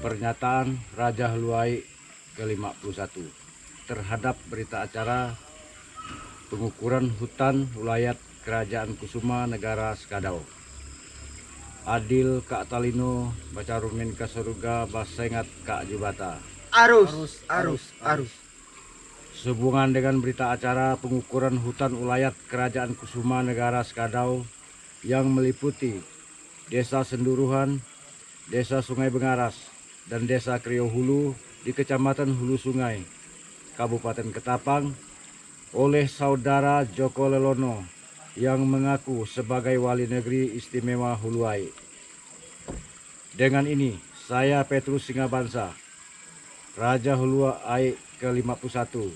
Pernyataan Raja Huluai ke-51 terhadap berita acara pengukuran hutan wilayah Kerajaan Kusuma Negara Skadau. Adil Kak Talino Bacarumin Kasoruga Basengat Kak Jubata. Arus. Sehubungan dengan berita acara pengukuran hutan wilayah Kerajaan Kusuma Negara Skadau yang meliputi Desa Senduruhan, Desa Sungai Bengaras, dan Desa Kriyo Hulu di Kecamatan Hulu Sungai, Kabupaten Ketapang, oleh Saudara Joko Lelono yang mengaku sebagai Wali Negeri Istimewa Huluai. Dengan ini, saya Petrus Singabansa, Raja Huluai ke-51,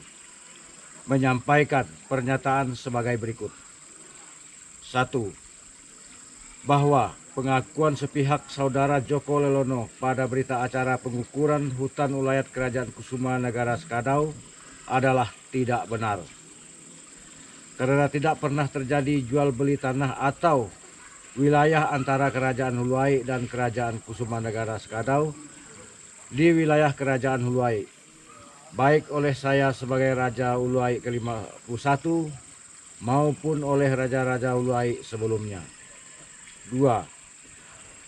menyampaikan pernyataan sebagai berikut. 1. Bahwa pengakuan sepihak Saudara Joko Lelono pada berita acara pengukuran hutan wilayah Kerajaan Kusuma Negara Skadau adalah tidak benar. Karena tidak pernah terjadi jual beli tanah atau wilayah antara Kerajaan Huluai dan Kerajaan Kusuma Negara Skadau di wilayah Kerajaan Huluai, baik oleh saya sebagai Raja Huluai ke-51 maupun oleh Raja-Raja Huluai sebelumnya. 2.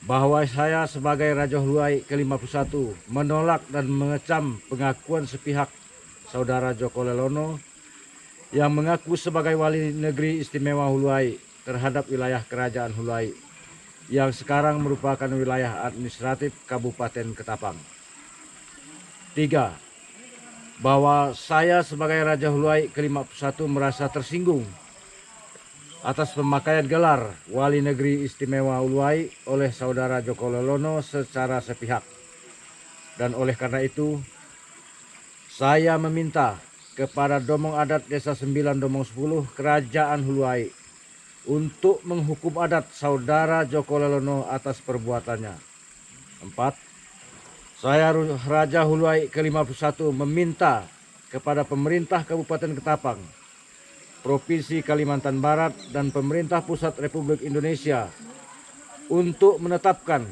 Bahwa saya sebagai Raja Huluai ke-51 menolak dan mengecam pengakuan sepihak Saudara Joko Lelono yang mengaku sebagai Wali Negeri Istimewa Huluai terhadap wilayah Kerajaan Huluai yang sekarang merupakan wilayah administratif Kabupaten Ketapang. 3. Bahwa saya sebagai Raja Huluai ke-51 merasa tersinggung atas pemakaian gelar Wali Negeri Istimewa Huluai oleh Saudara Joko Lelono secara sepihak. Dan oleh karena itu, saya meminta kepada Domong Adat Desa 9 Domong 10 Kerajaan Huluai untuk menghukum adat Saudara Joko Lelono atas perbuatannya. 4. Saya Raja Huluai ke-51 meminta kepada pemerintah Kabupaten Ketapang, Provinsi Kalimantan Barat, dan pemerintah pusat Republik Indonesia untuk menetapkan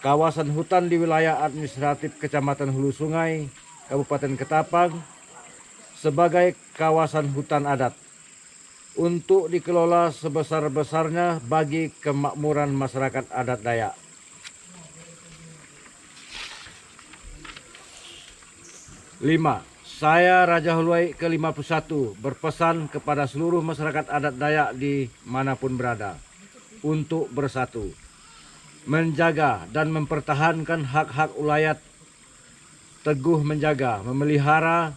kawasan hutan di wilayah administratif Kecamatan Hulu Sungai, Kabupaten Ketapang sebagai kawasan hutan adat untuk dikelola sebesar-besarnya bagi kemakmuran masyarakat adat Dayak. 5. Saya Raja Huluai ke-51 berpesan kepada seluruh masyarakat adat Dayak di manapun berada untuk bersatu, menjaga dan mempertahankan hak-hak ulayat, teguh menjaga, memelihara,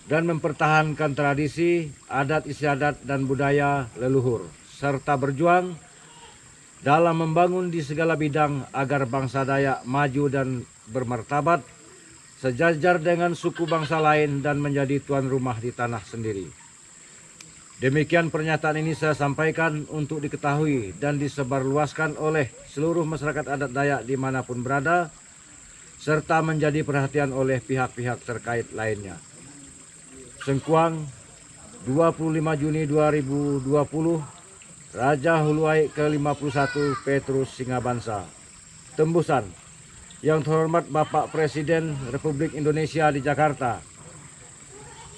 dan mempertahankan tradisi, adat istiadat, dan budaya leluhur, serta berjuang dalam membangun di segala bidang agar bangsa Dayak maju dan bermartabat sejajar dengan suku bangsa lain dan menjadi tuan rumah di tanah sendiri. Demikian pernyataan ini saya sampaikan untuk diketahui dan disebarluaskan oleh seluruh masyarakat adat Dayak dimanapun berada, serta menjadi perhatian oleh pihak-pihak terkait lainnya. Sengkuang, 25 Juni 2020, Raja Huluai ke-51 Petrus Singabansa. Tembusan. Yang terhormat Bapak Presiden Republik Indonesia di Jakarta,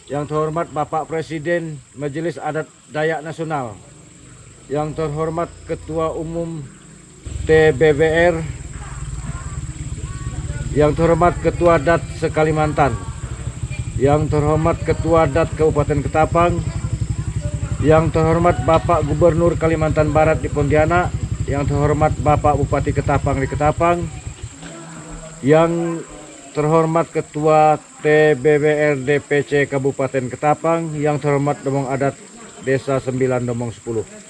yang terhormat Bapak Presiden Majelis Adat Dayak Nasional, yang terhormat Ketua Umum TBBR, yang terhormat Ketua DAT se-Kalimantan, yang terhormat Ketua DAT Kabupaten Ketapang, yang terhormat Bapak Gubernur Kalimantan Barat di Pontianak, yang terhormat Bapak Bupati Ketapang di Ketapang, yang terhormat Ketua TBBR DPC Kabupaten Ketapang, yang terhormat Domong Adat Desa 9 Domong 10.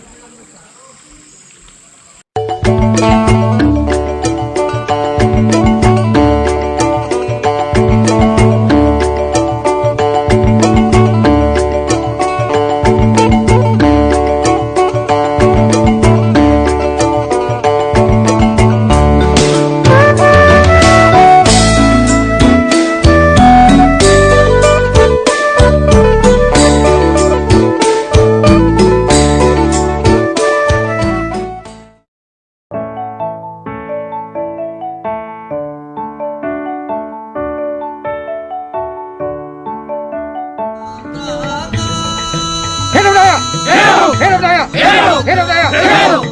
Hidup Dayak! Hidup!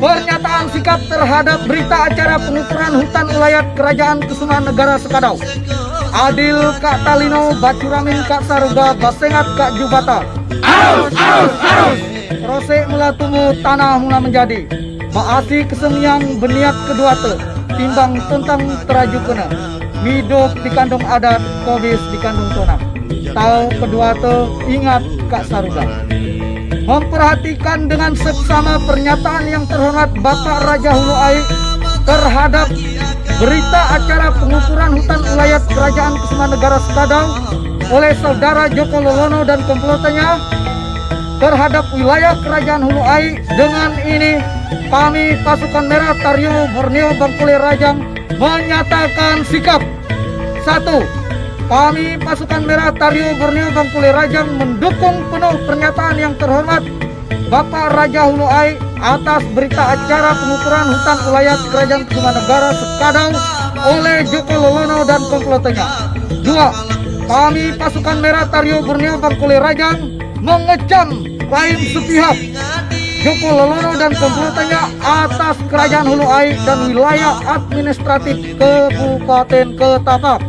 Pernyataan sikap terhadap berita acara pengukuran hutan wilayah Kerajaan Kusuman Negara Sekadau. Adil Kak Talino, Bacuramin Kak Saruga, Basengat Kak Jubata. Arus! Rose mula tumbuh, tanah mula menjadi. Maasi kesemiang beniat kedua te, timbang tentang teraju kena. Midok dikandung adat, kobis dikandung tonang. Tahu kedua te, ingat Kak Saruga. Memperhatikan dengan seksama pernyataan yang terhormat Bapak Raja Hulu Ai terhadap berita acara pengukuran hutan wilayah Kerajaan Kusuman Negara Sekadau oleh Saudara Joko Lolono dan komplotannya terhadap wilayah Kerajaan Hulu Ai. Dengan ini kami pasukan Merah Tario Borneo Bangkule Rajang menyatakan sikap. 1. Kami pasukan Merah Tario Borneo Bangkule Rajang mendukung penuh pernyataan yang terhormat Bapak Raja Hulu Ai atas berita acara pengukuran hutan wilayah Kerajaan Kusuman Negara Sekadau oleh Joko Lolono dan komplotannya. 2. Kami pasukan Merah Tario Borneo Bangkule Rajang mengecam klaim sepihak Joko Lolono dan komplotannya atas Kerajaan Hulu Ai dan wilayah administratif Kabupaten Ketapang.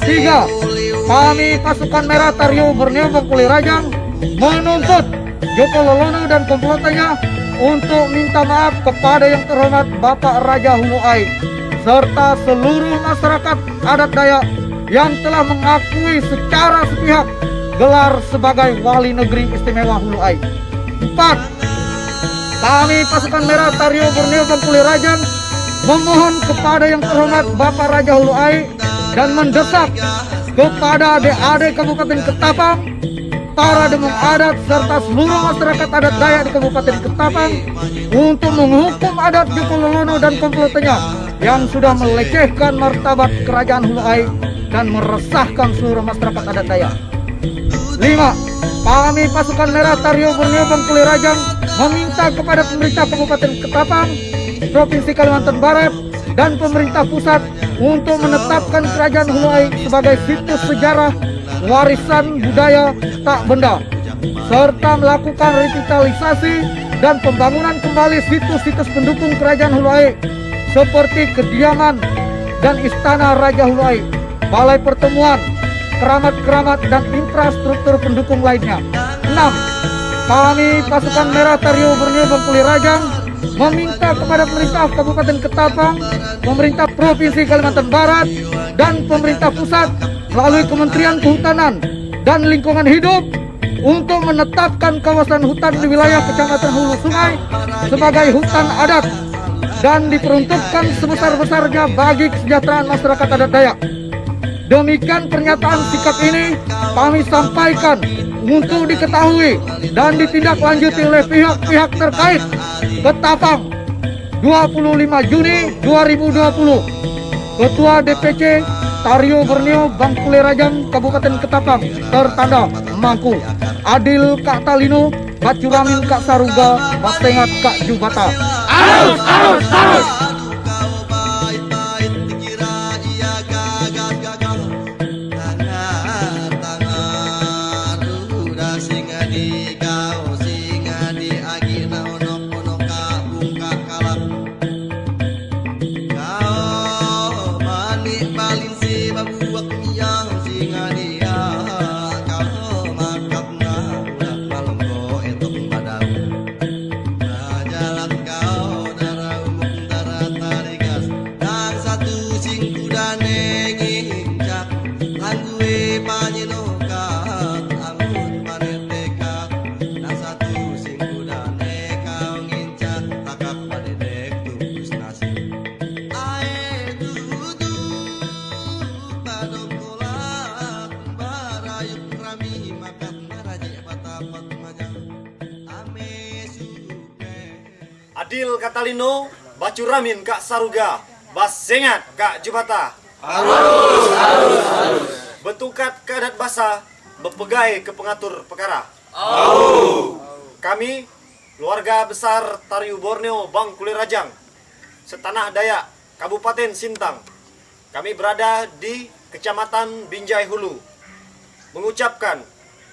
3. Kami pasukan Merah Tario Borneo Bangkule Rajang menuntut Joko Lolono dan komplotannya untuk minta maaf kepada yang terhormat Bapak Raja Hulu Ai serta seluruh masyarakat adat Dayak yang telah mengakui secara sepihak gelar sebagai Wali Negeri Istimewa Hulu Ai. 4. Kami pasukan Merah Tario Borneo Bangkule Rajang memohon kepada yang terhormat Bapak Raja Hulu Ai dan mendesak kepada adik-adik Kabupaten Ketapang, para demung adat serta seluruh masyarakat adat Dayak di Kabupaten Ketapang untuk menghukum adat Joko Lolono dan komplotannya yang sudah melecehkan martabat Kerajaan Hulu Ai dan meresahkan seluruh masyarakat adat Dayak. 5. Kami pasukan Merah Tario Borneo Bangkule Rajang meminta kepada pemerintah Kabupaten Ketapang, Provinsi Kalimantan Barat dan pemerintah pusat untuk menetapkan Kerajaan Hulu Ai sebagai situs sejarah warisan budaya tak benda serta melakukan revitalisasi dan pembangunan kembali situs-situs pendukung Kerajaan Hulu Ai seperti kediaman dan istana Raja Hulu Ai, balai pertemuan, keramat-keramat dan infrastruktur pendukung lainnya. 6. Kami pasukan Merah Tario Borneo Bangkule Rajang meminta kepada pemerintah Kabupaten Ketapang, pemerintah Provinsi Kalimantan Barat, dan pemerintah pusat melalui Kementerian Kehutanan dan Lingkungan Hidup untuk menetapkan kawasan hutan di wilayah Kecamatan Hulu Sungai sebagai hutan adat dan diperuntukkan sebesar-besarnya bagi kesejahteraan masyarakat adat Dayak. Demikian pernyataan sikap ini kami sampaikan untuk diketahui dan ditindaklanjuti oleh pihak-pihak terkait. Ketapang, 25 Juni 2020. Ketua DPC Tario Borneo Bangkule Rajang Kabupaten Ketapang, tertanda Mangku. Adil Kak Talino, Bacuramin Kak Saruga, Basengat Kak Jubata. Arus! Adil Kak Talino, Bacuramin Kak Saruga, Basengat Kak Jubata. Harus. Betukat keadat basa, bepegai ke pengatur perkara. Kami, keluarga besar Tario Borneo Bangkule Rajang, setanah Dayak, Kabupaten Sintang. Kami berada di Kecamatan Binjai Hulu, mengucapkan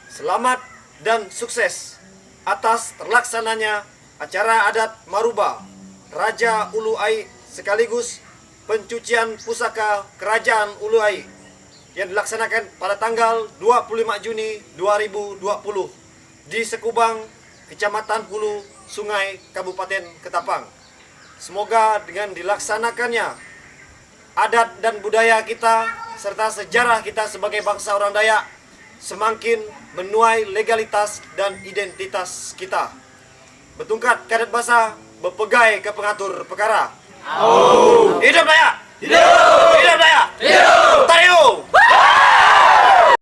selamat dan sukses atas terlaksananya acara adat Maruba Raja Ulu Ai sekaligus pencucian pusaka Kerajaan Ulu Ai yang dilaksanakan pada tanggal 25 Juni 2020 di Sekubang, Kecamatan Hulu, Sungai, Kabupaten Ketapang. Semoga dengan dilaksanakannya adat dan budaya kita serta sejarah kita sebagai bangsa orang Dayak semakin menuai legalitas dan identitas kita. Betungkat Kadet Basah berpegai ke pengatur perkara. Hidup Dayak! Hidup!